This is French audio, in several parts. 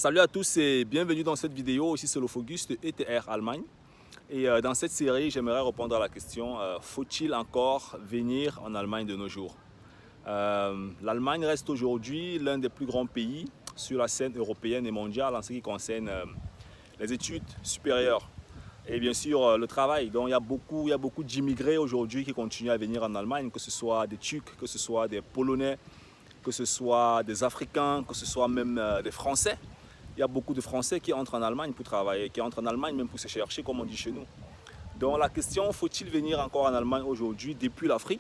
Salut à tous et bienvenue dans cette vidéo. Ici c'est Lofocus de ETR Allemagne. Et dans cette série, j'aimerais répondre à la question faut-il encore venir en Allemagne de nos jours? L'Allemagne reste aujourd'hui l'un des plus grands pays sur la scène européenne et mondiale en ce qui concerne les études supérieures et bien sûr le travail. Donc il y a beaucoup d'immigrés aujourd'hui qui continuent à venir en Allemagne, que ce soit des Turcs, que ce soit des Polonais, que ce soit des Africains, que ce soit même des Français. Il y a beaucoup de Français qui entrent en Allemagne pour travailler, qui entrent en Allemagne même pour se chercher, comme on dit chez nous. Donc la question, faut-il venir encore en Allemagne aujourd'hui depuis l'Afrique?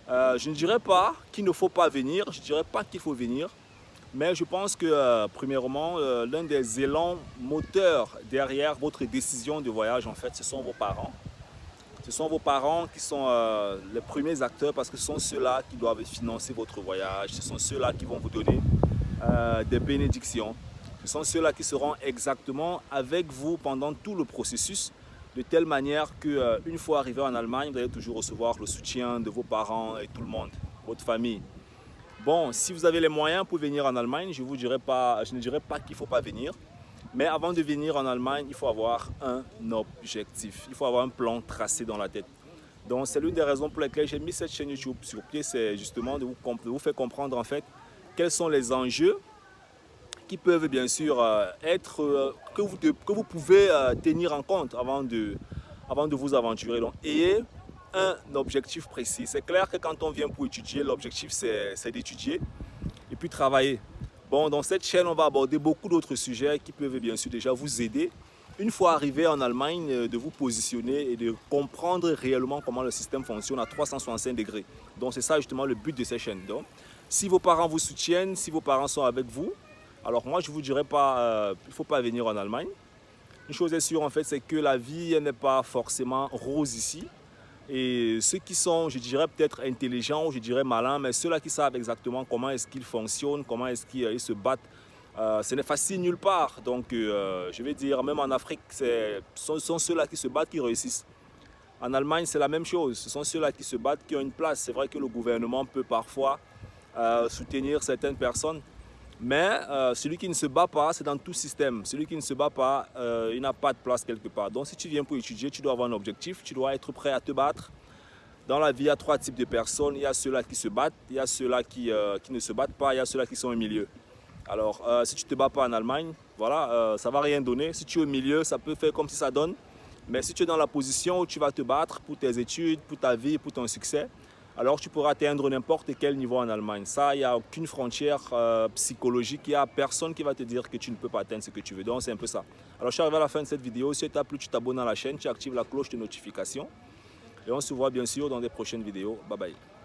Je ne dirais pas qu'il ne faut pas venir, je ne dirais pas qu'il faut venir, mais je pense que premièrement, l'un des élans moteurs derrière votre décision de voyage, en fait, ce sont vos parents. Ce sont vos parents qui sont les premiers acteurs parce que ce sont ceux-là qui doivent financer votre voyage, ce sont ceux-là qui vont vous donner des bénédictions. Ce sont ceux-là qui seront exactement avec vous pendant tout le processus, de telle manière qu'une fois arrivé en Allemagne, vous allez toujours recevoir le soutien de vos parents et tout le monde, votre famille. Bon, si vous avez les moyens pour venir en Allemagne, je ne dirais pas qu'il ne faut pas venir. Mais avant de venir en Allemagne, il faut avoir un objectif. Il faut avoir un plan tracé dans la tête. Donc c'est l'une des raisons pour lesquelles j'ai mis cette chaîne YouTube sur pied, c'est justement de vous faire comprendre en fait quels sont les enjeux qui peuvent bien sûr que vous pouvez tenir en compte avant de vous aventurer. Donc, ayez un objectif précis. C'est clair que quand on vient pour étudier, l'objectif c'est d'étudier et puis travailler. Bon, dans cette chaîne, on va aborder beaucoup d'autres sujets qui peuvent bien sûr déjà vous aider, une fois arrivé en Allemagne, de vous positionner et de comprendre réellement comment le système fonctionne à 365 degrés. Donc c'est ça justement le but de cette chaîne. Donc, si vos parents vous soutiennent, si vos parents sont avec vous, alors moi je ne vous dirais pas, il ne faut pas venir en Allemagne. Une chose est sûre en fait, c'est que la vie n'est pas forcément rose ici. Et ceux qui sont, je dirais peut-être intelligents, ou je dirais malins, mais ceux-là qui savent exactement comment est-ce qu'ils fonctionnent, comment est-ce qu'ils se battent, ce n'est facile nulle part. Donc je vais dire, même en Afrique, ce sont ceux-là qui se battent qui réussissent. En Allemagne, c'est la même chose. Ce sont ceux-là qui se battent qui ont une place. C'est vrai que le gouvernement peut parfois soutenir certaines personnes. Mais celui qui ne se bat pas, c'est dans tout système. Celui qui ne se bat pas, il n'a pas de place quelque part. Donc si tu viens pour étudier, tu dois avoir un objectif, tu dois être prêt à te battre. Dans la vie, il y a trois types de personnes. Il y a ceux-là qui se battent, il y a ceux-là qui ne se battent pas, il y a ceux-là qui sont au milieu. Alors si tu ne te bats pas en Allemagne, voilà, ça ne va rien donner. Si tu es au milieu, ça peut faire comme si ça donne. Mais si tu es dans la position où tu vas te battre pour tes études, pour ta vie, pour ton succès, alors tu pourras atteindre n'importe quel niveau en Allemagne. Ça, il n'y a aucune frontière psychologique, il n'y a personne qui va te dire que tu ne peux pas atteindre ce que tu veux. Donc c'est un peu ça. Alors je suis arrivé à la fin de cette vidéo. Si elle t'a plu, tu t'abonnes à la chaîne, tu actives la cloche de notification. Et on se voit bien sûr dans des prochaines vidéos. Bye bye.